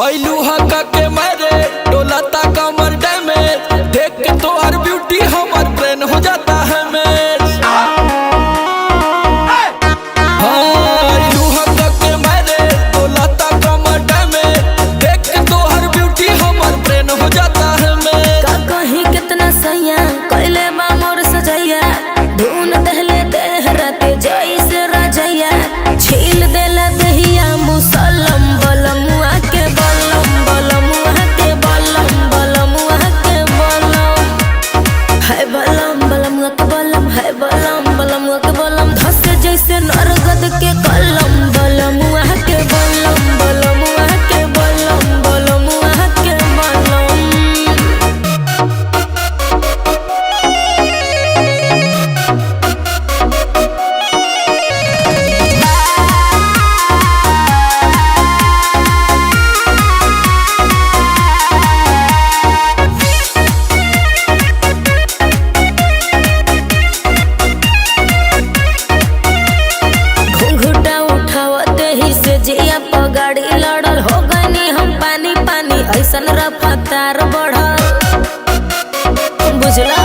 ऐलू हका के मारे डोलाता कमर डैमेज, देख के तो हर ब्यूटी हमार ब्रेन हो जाता है मैच। ऐलू हका के मारे डोलाता कमर डैमेज, देख के तो हर ब्यूटी हमार ब्रेन हो जाता है मैच। का कहीं कितना सैया कैले बा मोर सजैया, धुन दहले देह राते जैसे रजैया, छील देला दहिया मुसलम बलमुआ के बलम बलमुआ के बलम बलमुआ के बलम है बलम बलमुआ के बलम है बलम बलमुआ के बलम, धसे जैसे नरगद के कलम बलमुआ के बलम बलमुआ के बलम बलमुआ के बलम। घुंघटा उठावते ही से जिया पगाड़ी लड़ल, हो गनी हम पानी पानी ऐसन रफ्तार बढ़ल, बुझला